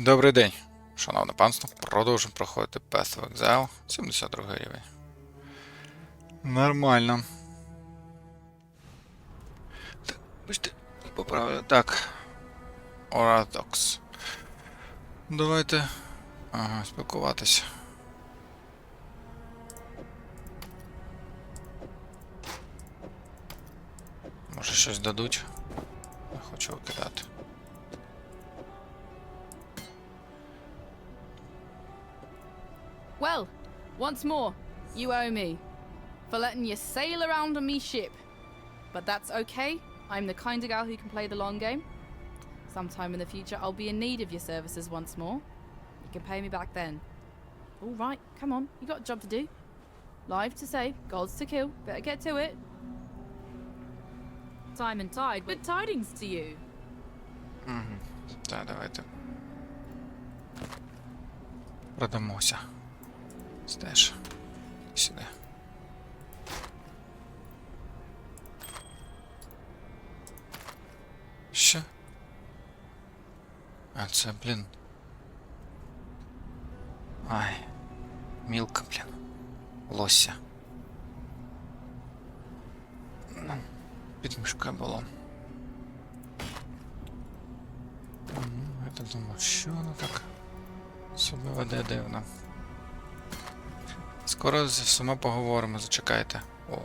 Добрий день, шановне панство. Продовжуємо проходити Path of Exile, 72 рівень. Нормально. Так, бачите, поправлю. Так. Orthodox. Давайте. Ага, спілкуватися. Може щось дадуть? Я хочу викидати. Well, once more, you owe me for letting you sail around on me ship. But that's okay. I'm the kind of gal who can play the long game. Sometime in the future, I'll be in need of your services once more. You can pay me back then. All right, come on. You got a job to do. Lives to save, gods to kill. Better get to it. Time and tide. Good tidings to you. Так, давайте. Продамося. Стеж. Сюди. Що? А це, блін. Ай. Мілка, блін. Лося. Ну, під мішкою було. Я думав, що воно так себе веде дивно. Скоро з всіма поговоримо, зачекайте. О.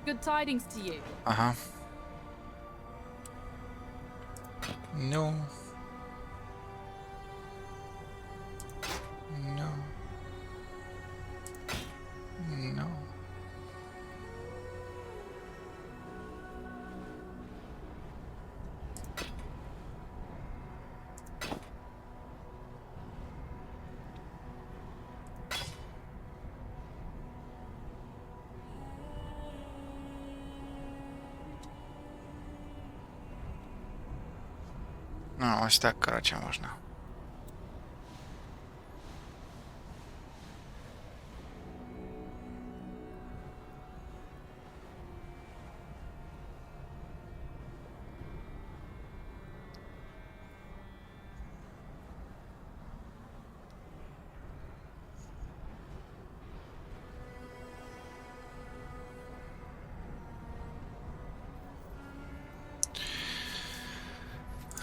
Good tidings to you. Ага. Ну. Ну. Ну. Ну, ось так, коротше, можна.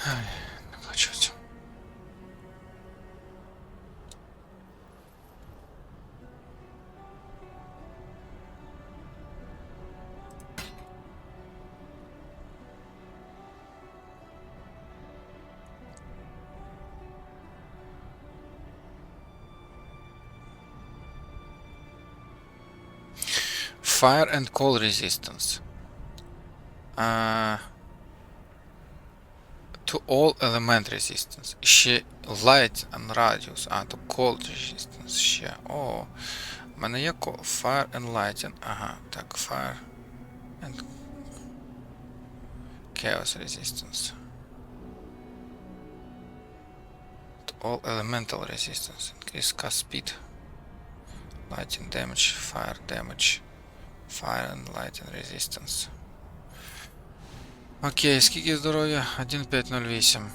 Не хочу цього. Fire and cold resistance. To all element resistance. Ще light and radius. To cold resistance ще. О, у мене є fire and light. Ага, так, fire and chaos resistance. To all elemental resistance. Increase cast speed. Lightning damage, fire damage. Fire and light and resistance. Окей, скільки здоров'я? 1508.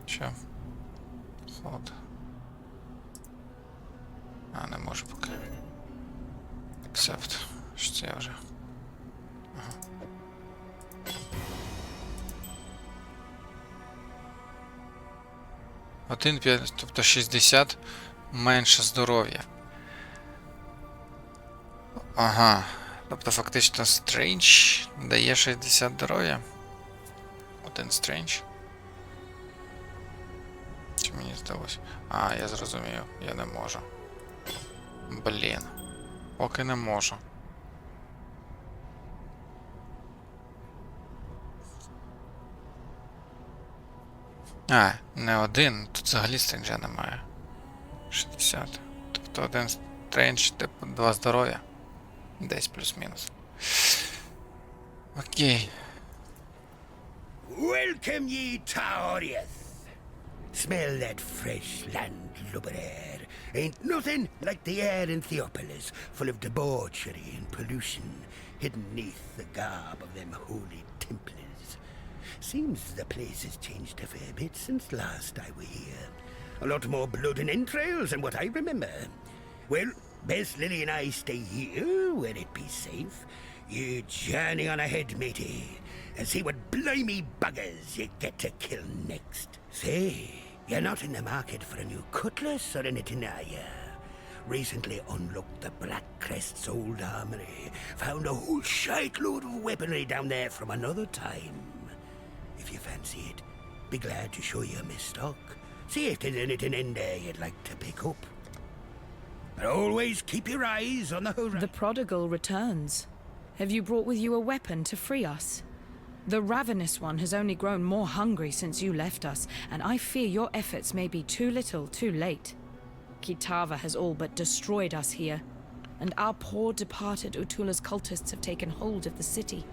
Що? Ход. Не можу поки. Accept. Що це я вже? Ага. Один 5, тобто 60 менше здоров'я. Ага. Тобто фактично Strange дає 60 здоров'я. Один Strange. Чи мені здалося? Я зрозумів. Я не можу. Блін. Поки не можу. Не один. Тут взагалі стрінджа немає. 60. Тобто один Strange, типу 2 здоров'я. Десь плюс-мінус. Окей. Welcome ye Tauriath. Smell that fresh land lubber air. Ain't nothing like the air in Theopolis, full of debauchery and pollution, hidden neath the garb of them holy templars. seems the place has changed a fair bit since last I were here. A lot more blood and entrails than what I remember. Well, best Lily and I stay here, where it be safe. You journey on ahead, matey, and see what blimey buggers you get to kill next. Say, you're not in the market for a new cutlass or anything, are ya? Recently unlocked the Black Crest's old armory. Found a whole shitload of weaponry down there from another time. If you fancy it, be glad to show you my stock. See if there's anything in there you'd like to pick up. But always keep your eyes on the horizon. The prodigal returns. Have you brought with you a weapon to free us? The ravenous one has only grown more hungry since you left us, and I fear your efforts may be too little, too late. Kitava has all but destroyed us here, and our poor departed Utula's cultists have taken hold of the city.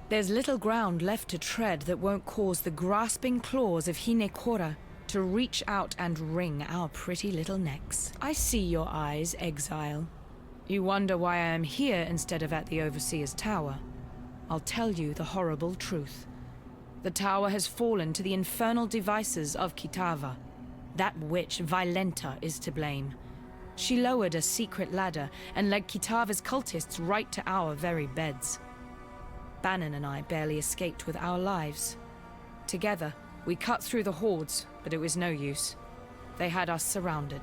There's little ground left to tread that won't cause the grasping claws of Hinekora to reach out and wring our pretty little necks. I see your eyes, exile. You wonder why I am here instead of at the Overseer's Tower. I'll tell you the horrible truth. The tower has fallen to the infernal devices of Kitava. That witch, Violenta, is to blame. She lowered a secret ladder and led Kitava's cultists right to our very beds. Bannon and I barely escaped with our lives. Together, we cut through the hordes, but it was no use. They had us surrounded.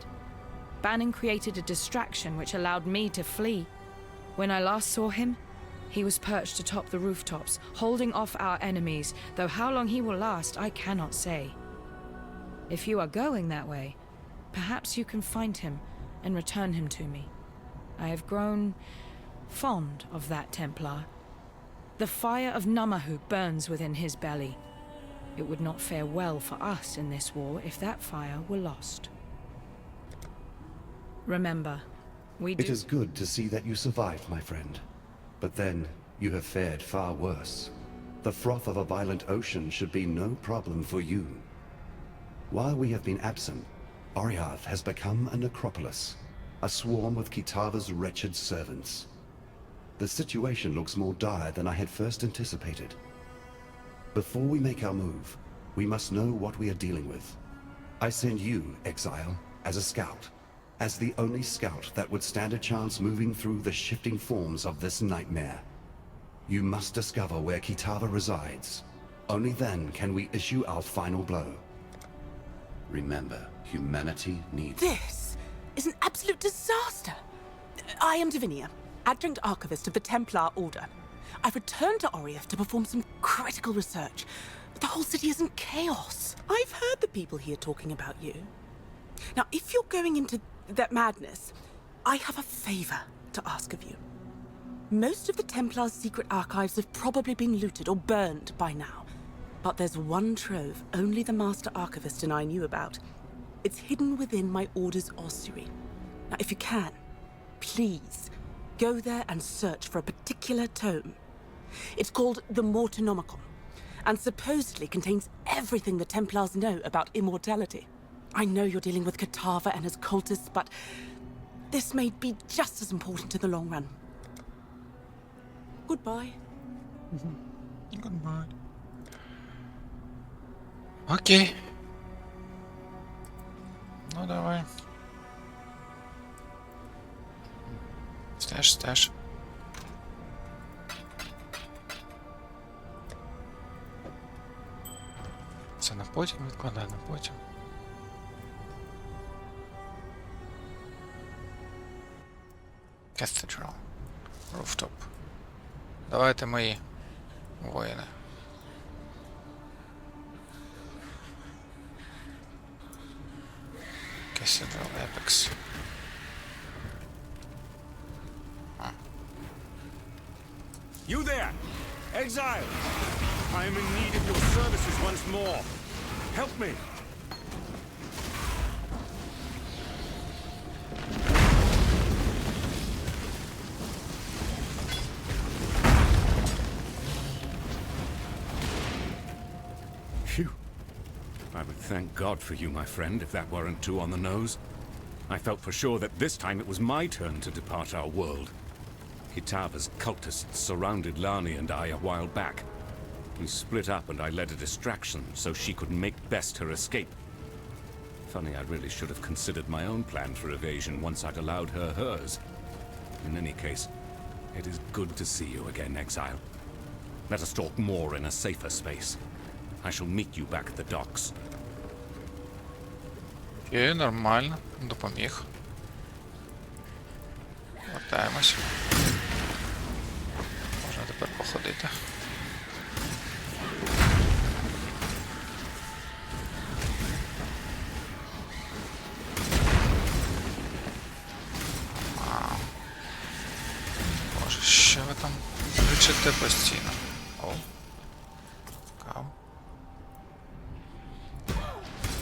Bannon created a distraction which allowed me to flee. When I last saw him, he was perched atop the rooftops, holding off our enemies, though how long he will last, I cannot say. If you are going that way, perhaps you can find him and return him to me. I have grown fond of that Templar. The fire of Namahu burns within his belly. It would not fare well for us in this war if that fire were lost. Remember, we do... It is good to see that you survived, my friend. But then, you have fared far worse. The froth of a violent ocean should be no problem for you. While we have been absent, Oriath has become a necropolis, a swarm of Kitava's wretched servants. The situation looks more dire than I had first anticipated. Before we make our move, we must know what we are dealing with. I send you, Exile, as a scout, as the only scout that would stand a chance moving through the shifting forms of this nightmare. You must discover where Kitava resides. Only then can we issue our final blow. Remember, humanity needs... This is an absolute disaster. I am Divinia, Adjunct Archivist of the Templar Order. I've returned to Oriath to perform some critical research, but the whole city is in chaos. I've heard the people here talking about you. Now, if you're going into that madness, I have a favor to ask of you. Most of the Templar's secret archives have probably been looted or burned by now. But there's one trove only the Master Archivist and I knew about. It's hidden within my Order's ossuary. Now, if you can, please, go there and search for a particular tome. It's called the Mortonomicon, and supposedly contains everything the Templars know about immortality. I know you're dealing with Kitava and his cultists, but this may be just as important in the long run. Goodbye. Goodbye. Окей. Ну давай. Стеж. Це на потім відкладай, на потім. Cathedral. Rooftop. Давайте мої воїни. Cathedral Apex. You there! Exile! I am in need of your services once more. Help me! Phew. I would thank God for you, my friend, if that weren't too on the nose. I felt for sure that this time it was my turn to depart our world. Kitava's cultists surrounded Lani and I a while back. We split up and I led a distraction so she could make best her escape. Funny, I really should have considered my own plan for evasion once I'd allowed her hers. In any case, it is good to see you again, Exile. Let us talk more in a safer space. I shall meet you back at the docks. Окей, нормально. Допоміг. Вертаємось. Можна тепер походити. Боже, що ви там кричите постійно? О. Цікаво.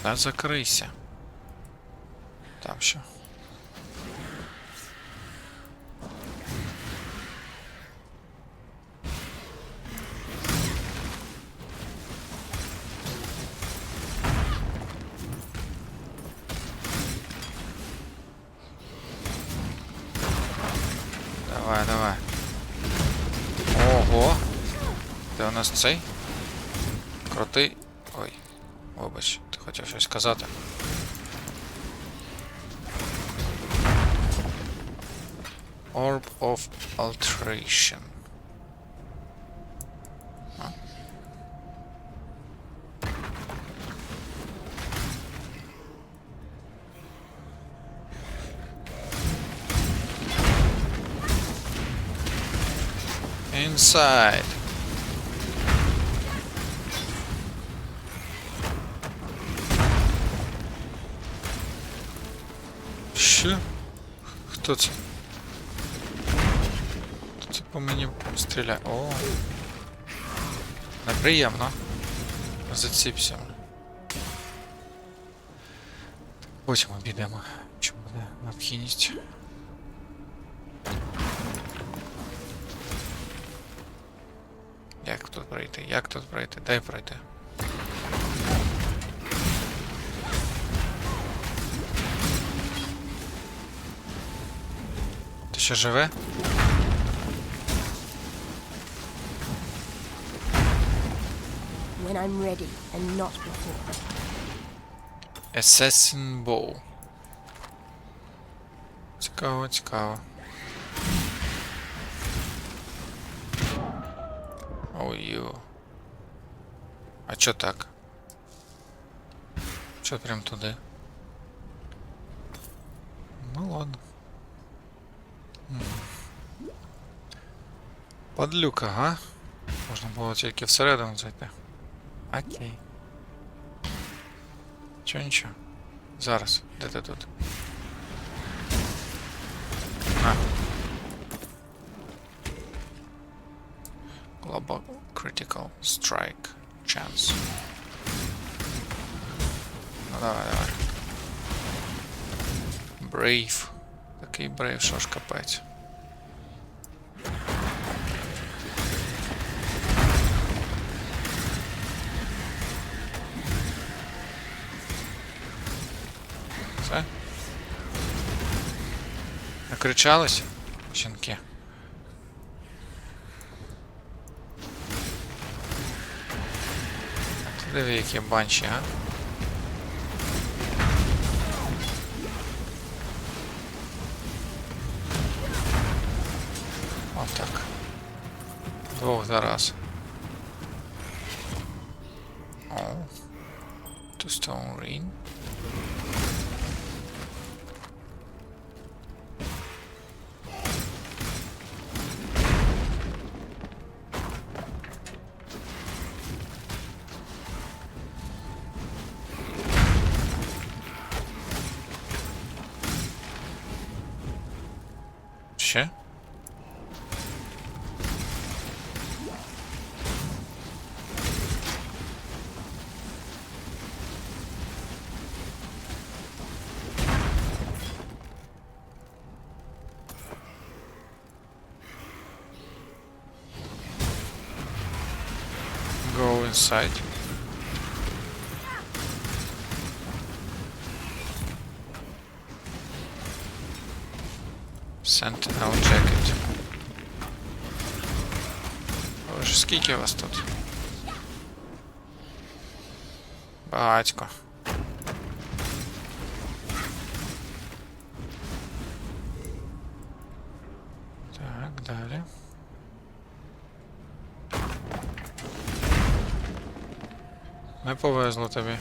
Та закрийся. Там що? Давай, давай. Ого! Де у нас цей? Крутий. Ой. Вибач, ти хотів щось сказати. Orb of Alteration. Inside. Що? Хто це? Хто це по мені стріляє? О. Неприємно. Заціпся. Потім обійдемо. Чому буде необхідність? Як тут пройти? Як тут пройти? Дай пройти. Ти ще живе? When I'm ready and not before. Assassin Bow. Цікаво, цікаво. Ой-ё. А чё так? Чё прям туди? Ну ладно. Подлюка, га? Можна було тільки всередину зайти. Окей. Чо нічого? Зараз, де ти тут? На. Global Critical Strike Chance. Ну давай, давай. Brave. Такий Brave, що ж капець. Все? Накричались? Щенки. Диви, які банші, а? Отак. Двох зараз. О. Two stone ring. Ще? Go inside. Sentinel Jacket. Боже, скільки вас тут? Багатько. Так, далі. Не повезло тобі.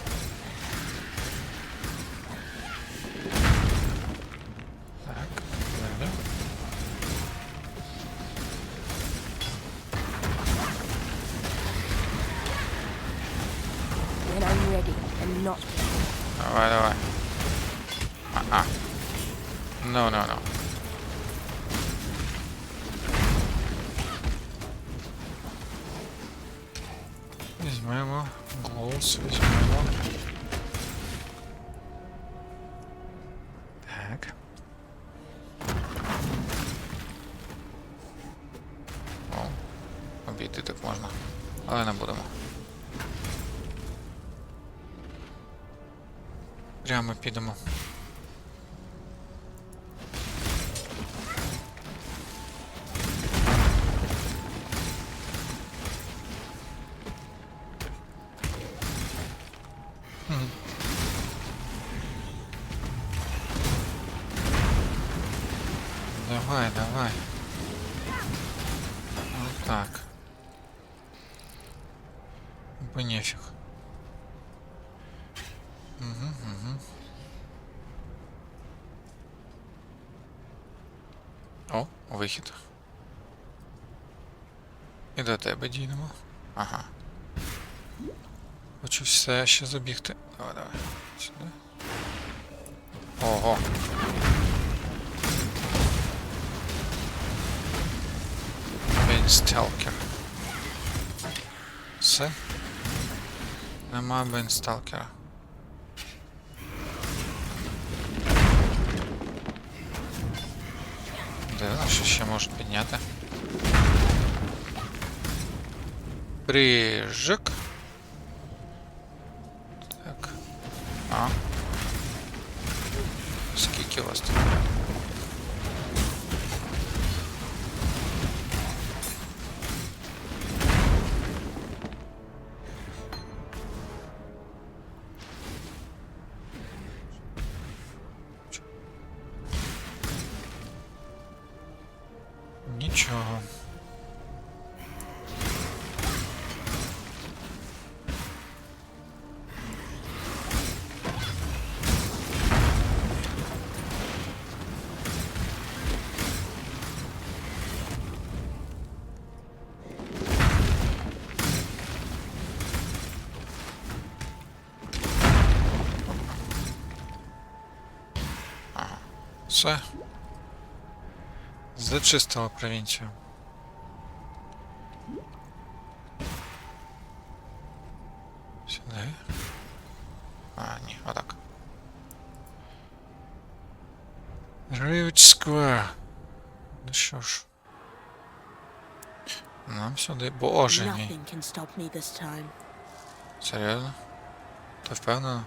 Так, далі. When I'm ready and not. Давай, давай. А-а. No, no, no. Візьмемо. Голос візьмемо. Так. О, обійти так можна. Але не будемо. Прямо підемо. Давай, давай. Вот так. Бо нефиг. О, вихід. І до тебе дійдемо. Ага. Хочу все ще забігти. Давай, давай. Сюди. Ого. Бейнсталкер. Все. Нема бейнсталкера. Дивно, що ще можуть підняти. Прижик. Так. А. Скільки у вас тут? Нічого. Ага. Все. Зачистила провінцію. Сюди. А, ні, отак. Ривич Сквер. Ну що ж. Нам сюди. Боже мій. Nothing can stop me this time. Серйозно? Ти впевнена?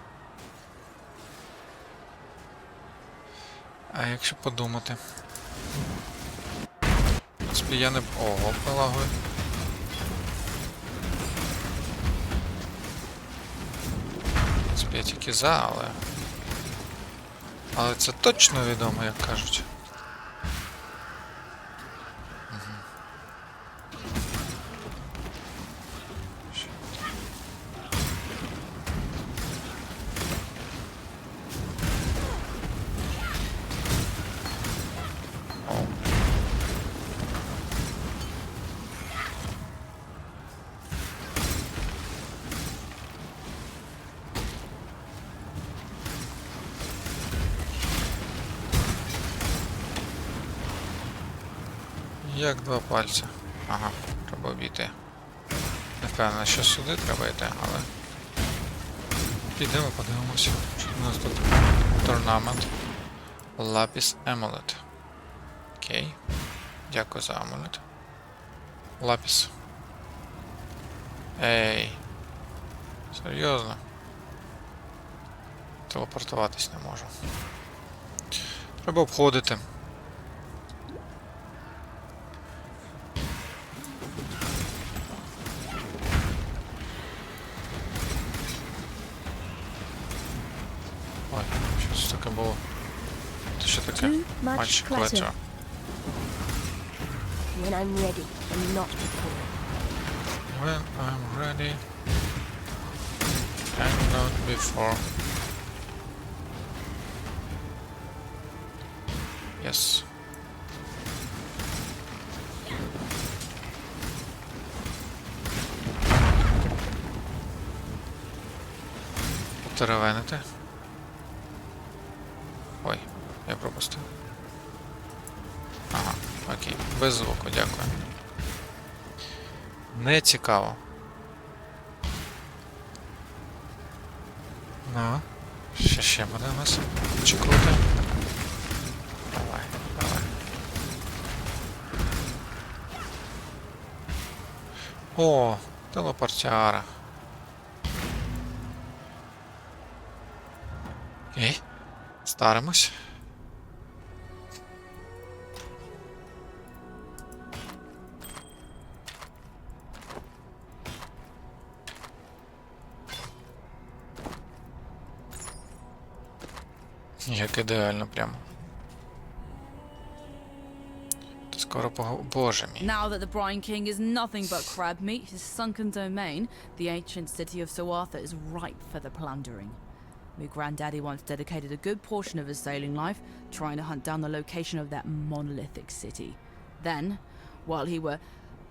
А якщо подумати? Я не... Ого, полагою. Я тільки за, але... Але це точно відомо, як кажуть. Як два пальця. Ага, треба обійти. Не впевнена, що сюди треба йти, але... Підемо, подивимося. Що у нас тут? Торнамент. Лапіс Емулет. Окей. Дякую за амулет. Лапіс. Ей. Серйозно? Телепортуватись не можу. Треба обходити. Що таке було? Це що таке? Too much Матч clutter. клетча. When I'm ready and not before. When I'm ready and not before. Yes. Теревенити. Ой, я пропустив. Ага, окей. Без звуку, дякую. Не цікаво. Ну, ще буде у нас чекрути. Давай, давай. О, телепортіара. Окей. Старимось. Як ідеально прямо. Та скоро Боже мій. Now that the Brine King is nothing but crab meat, his sunken domain, the ancient city of Soartha, is ripe for the plundering. My granddaddy once dedicated a good portion of his sailing life trying to hunt down the location of that monolithic city. Then, while he were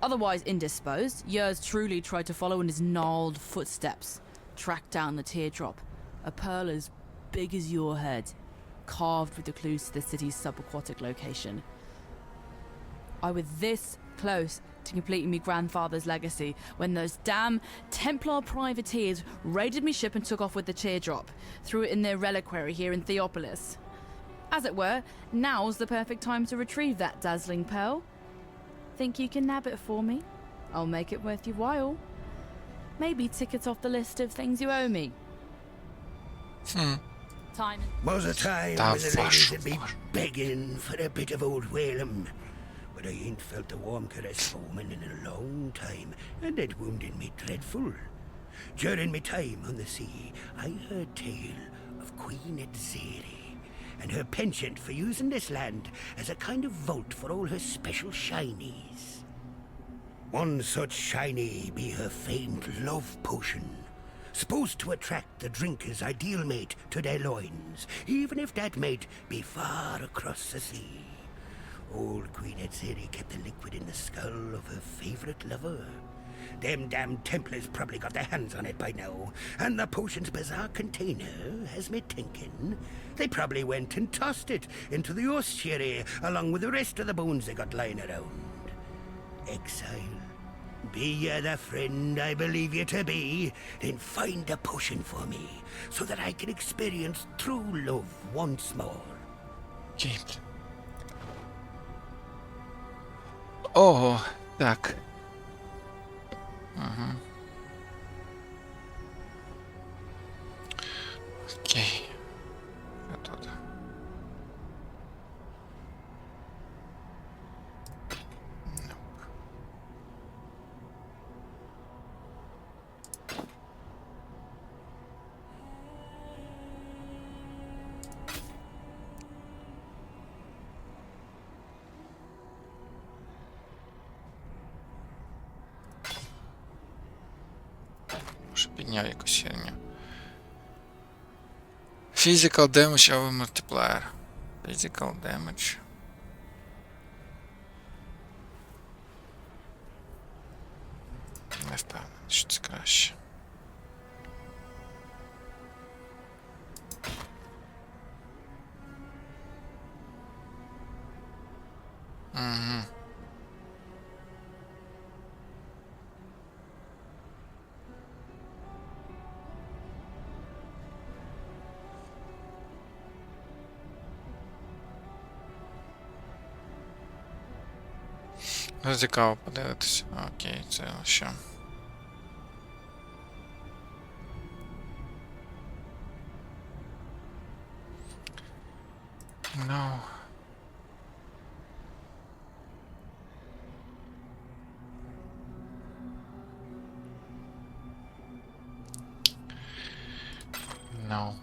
otherwise indisposed, yours truly tried to follow in his gnarled footsteps, track down the teardrop, a pearl as big as your head, carved with the clues to the city's subaquatic location. I was this close to completing my grandfather's legacy when those damn Templar privateers raided me ship and took off with the teardrop, threw it in their reliquary here in Theopolis. As it were, now's the perfect time to retrieve that dazzling pearl. Think you can nab it for me? I'll make it worth your while. Maybe tick it off the list of things you owe me. Time. Was a time Da when the ladies wasch, would be wasch. begging for a bit of old whalum. But I ain't felt the warm caress foaming in a long time, and it wounded me dreadful. During my time on the sea, I heard tale of Queen Edzeri and her penchant for using this land as a kind of vault for all her special shinies. One such shiny be her famed love potion, supposed to attract the drinker's ideal mate to their loins, even if that mate be far across the sea. Old Queen Edzeri kept the liquid in the skull of her favorite lover. Them damn Templars probably got their hands on it by now, and the potion's bizarre container has me thinking they probably went and tossed it into the ossuary along with the rest of the bones they got lying around. Exile, be you the friend I believe you to be, then find the potion for me, so that I can experience true love once more. Окей. Ого, так. Угу. Окей. Я тут. Може підняв якусь херню. Physical damage over multiplier. Physical damage. Не впевнений, що це краще. Угу. Ну, цікаво подивитися. Окей, це що? No. No.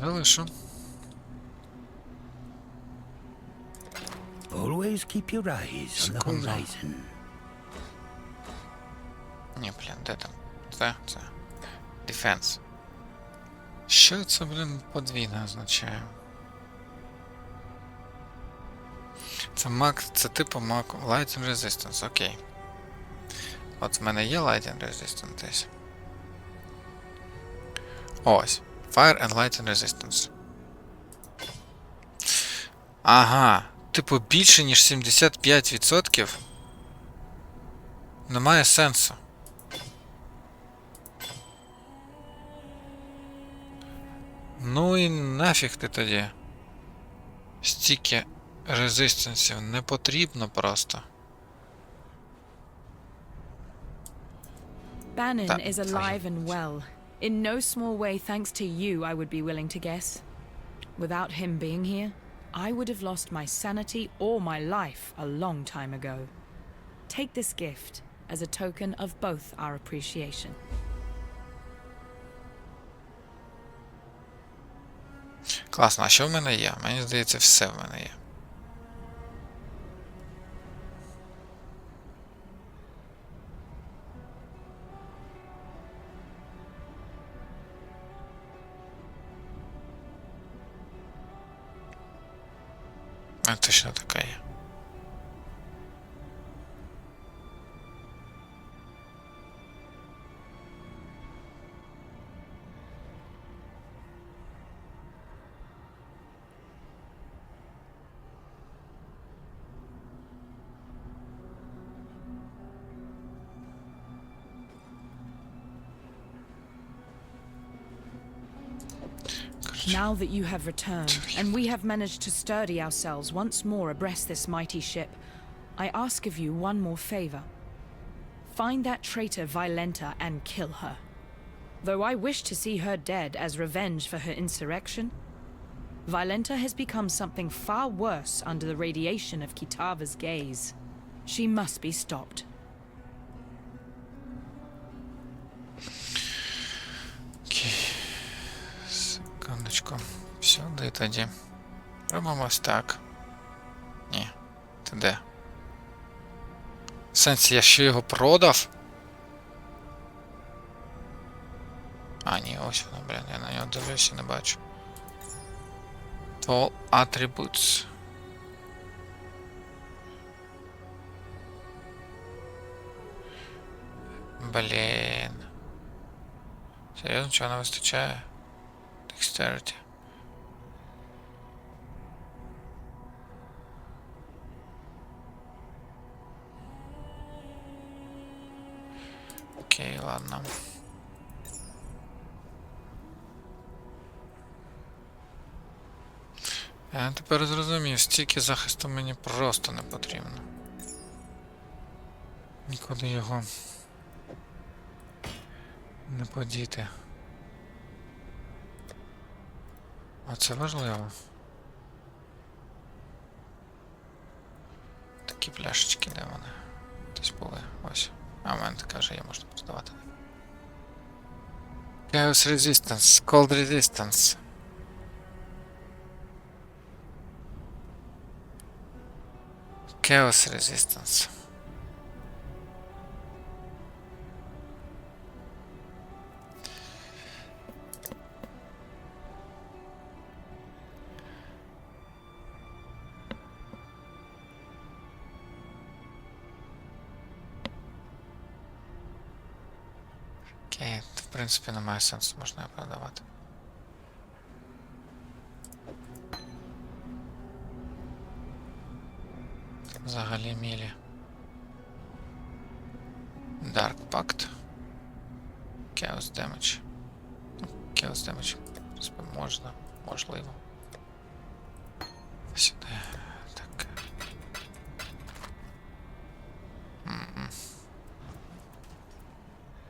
Залишу. Always keep your eyes on the Секунду. horizon. Ні, блін, де там? Це. Defense. Що це, блін, подвійне означає? Це мак, це типу мак Lighting Resistance, окей. От в мене є Lighting Resistance десь. Ось. Fire and Lighting Resistance. Ага. Типу більше, ніж 75%? Немає сенсу. Ну і нафіг ти тоді. Стільки резистенсів не потрібно просто. Bannon is alive and well. In no small way thanks to you, I would be willing to guess. Without him being here, I would have lost my sanity or my life a long time ago. Take this gift as a token of both our appreciation. Класно, а що в мене є? Мені здається, все в мене є. А точно така є. Now that you have returned, and we have managed to sturdy ourselves once more abreast this mighty ship, I ask of you one more favor. Find that traitor Violenta and kill her. Though I wish to see her dead as revenge for her insurrection, Violenta has become something far worse under the radiation of Kitava's gaze. She must be stopped. Секундочку. Сюди тоді. Робимо ось так. Ні. Ти де? В сенсі, я ще його продав? А, ні, ось воно, блін, я на нього дивлюся і не бачу. All attributes. Блін. Серйозно, чого не вистачає? Dexterity. Окей, ладно. Я тепер зрозумів, стільки захисту мені просто не потрібно. Нікуди його не подіти. А це важливо. Такі пляшечки, де вони? Десь були. Ось. А в мене каже, є, можна продавати. Chaos Resistance, Cold Resistance. Chaos Resistance. Окей, в принципі немає сенсу, можна його продавати. Взагалі мілі. Dark Pact. Chaos Damage. Chaos Damage, в принципі, можна, можливо. Сюди. Так.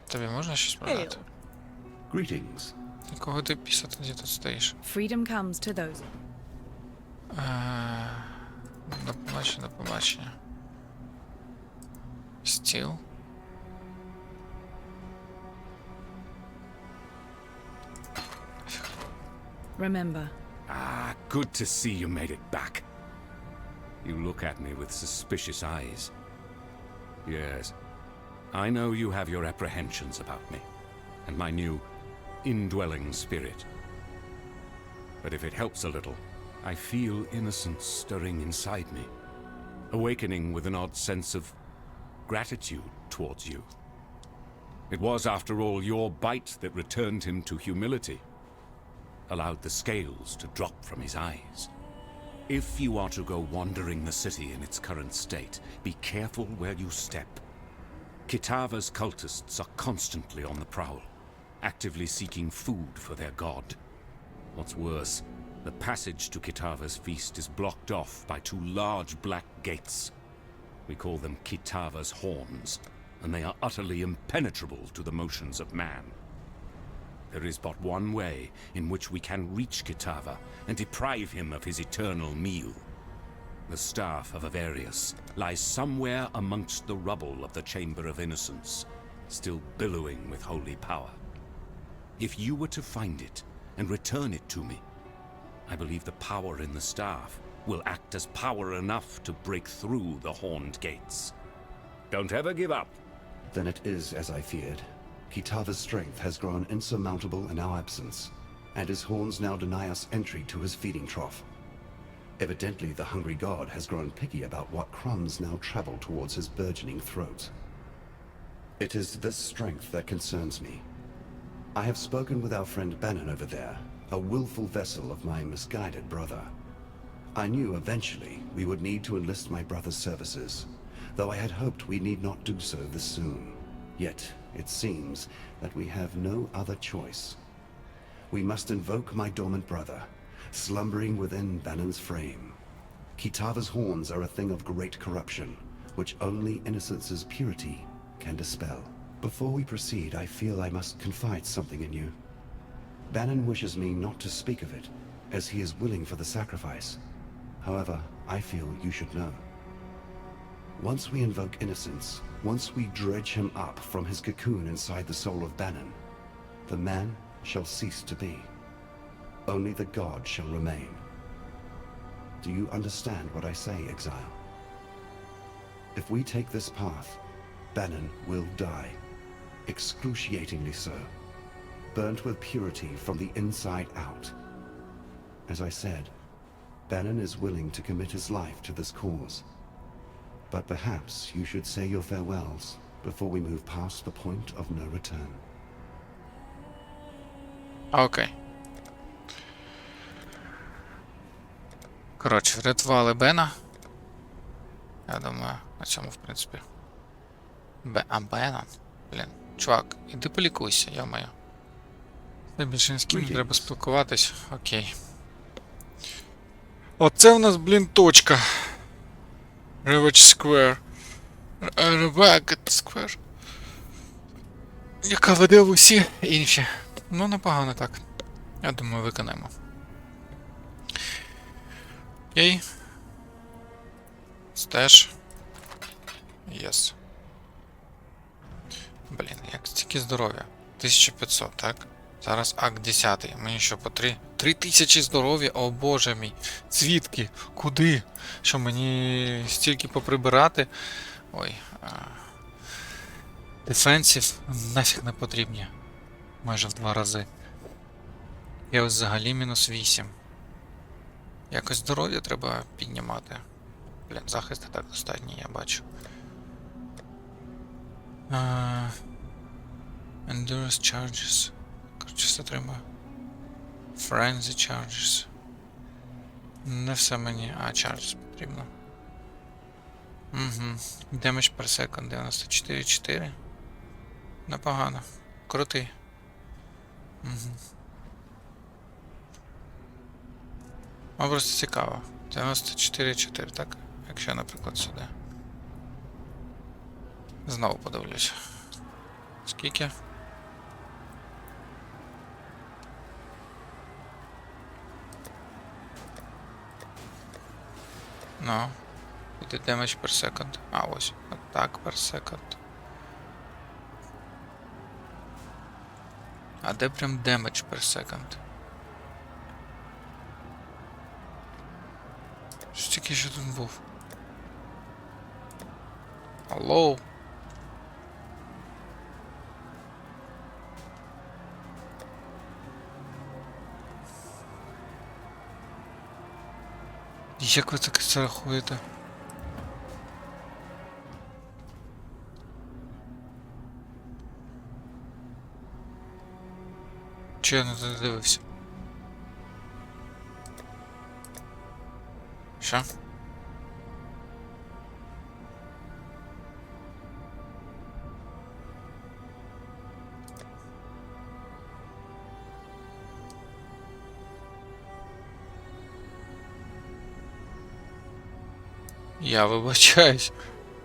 Тобі можна щось продати? Greetings. Якого ти піса тоді тут стоїш? Freedom comes to those. До побачення, до побачення. Стіл. Remember, Ah, good to see you made it back. You look at me with suspicious eyes. Yes, I know you have your apprehensions about me, and my new indwelling spirit. But if it helps a little, I feel innocence stirring inside me, awakening with an odd sense of gratitude towards you. It was, after all, your bite that returned him to humility, allowed the scales to drop from his eyes. If you are to go wandering the city in its current state, be careful where you step. Kitava's cultists are constantly on the prowl, actively seeking food for their god. What's worse, the passage to Kitava's feast is blocked off by 2 large black gates. We call them Kitava's horns, and they are utterly impenetrable to the motions of man. There is but one way in which we can reach Kitava and deprive him of his eternal meal. The staff of Avarius lies somewhere amongst the rubble of the Chamber of Innocence, still billowing with holy power. If you were to find it and return it to me, I believe the power in the staff will act as power enough to break through the horned gates. Don't ever give up. Then it is as I feared. Kitava's strength has grown insurmountable in our absence, and his horns now deny us entry to his feeding trough. Evidently, the hungry god has grown picky about what crumbs now travel towards his burgeoning throat. It is this strength that concerns me. I have spoken with our friend Bannon over there, a willful vessel of my misguided brother. I knew eventually we would need to enlist my brother's services, though I had hoped we need not do so this soon. Yet, it seems that we have no other choice. We must invoke my dormant brother, slumbering within Bannon's frame. Kitava's horns are a thing of great corruption, which only Innocence's purity can dispel. Before we proceed, I feel I must confide something in you. Bannon wishes me not to speak of it, as he is willing for the sacrifice. However, I feel you should know. Once we invoke Innocence, once we dredge him up from his cocoon inside the soul of Bannon, the man shall cease to be. Only the god shall remain. Do you understand what I say, Exile? If we take this path, Bannon will die, excruciatingly so, burnt with purity from the inside out. As I said, Bannon is willing to commit his life to this cause. But perhaps you should say your farewells before we move past the point of no return. Окей. Коротше, врятували Бена. Я думаю, на цьому, в принципі. Бена? Блін, чувак, іди полікуйся, йо-моє. Це більше ні з ким не треба спілкуватись. Окей. Оце у нас, блін, точка. Ravage Square. Ravage Square. Яка веде в усі інші. Ну, непогано так. Я думаю, виконаємо. Окей. Стеж. Єс. Блін, як стільки здоров'я. 1500, так? Зараз акт 10. Мені що по 3000 здоров'я? О боже мій. Звідки? Куди? Що мені стільки поприбирати? Ой. Дефенсів нафіг не потрібні. Майже в 2 рази. Я ось взагалі мінус 8. Якось здоров'я треба піднімати. Блін, захист і так достатній, я бачу. Endurance charges. Коротше, затримаю. Frenzy charges. Не все мені. Charges потрібно. Угу. Damage per second 94,4. Непогано. Крутий. Угу. Просто цікаво. 94,4, так? Якщо, наприклад, сюди. Знову подивлюсь. Скільки? Ну. Буде damage per second. Ось. Attack per second. А де прям damage per second? Стільки що тут був. Алло. Як ви таке це рахуєте? Чи я не додивився? Що? Я вибачаюсь.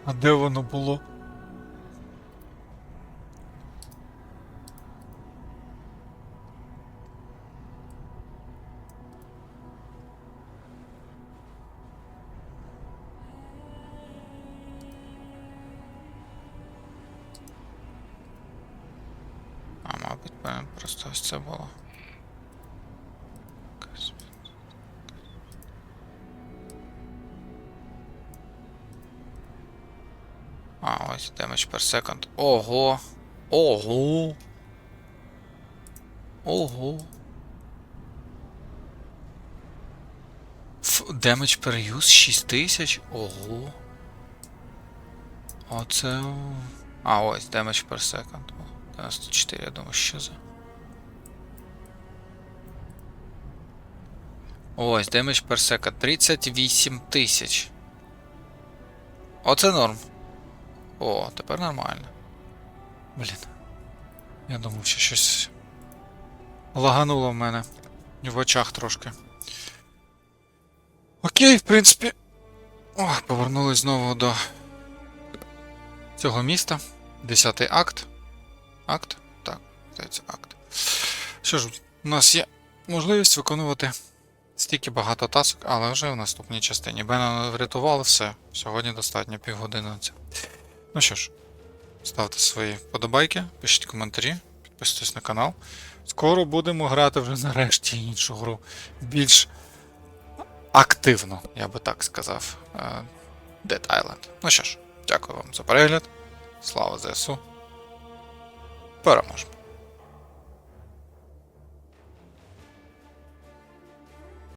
А де воно було? А, мабуть, просто ось це було. А, ось damage per second. Ого! Ого! Ого! Damage per use 6000? Ого! Оце... А, ось damage per second. 94, я думаю, що за... Ось, damage per second. 38 тисяч. Оце норм. О, тепер нормально. Блін. Я думав, що щось лагануло в мене. В очах трошки. Окей, в принципі. О, повернулись знову до цього міста. 10-й акт. Акт? Так, здається, акт. Що ж, у нас є можливість виконувати стільки багато тасок, але вже в наступній частині. Бена врятували, все. Сьогодні достатньо півгодини на це. Ну що ж, ставте свої подобайки, пишіть коментарі, підписуйтесь на канал. Скоро будемо грати вже нарешті іншу гру. Більш активно, я би так сказав. Dead Island. Ну що ж, дякую вам за перегляд. Слава ЗСУ. Переможемо.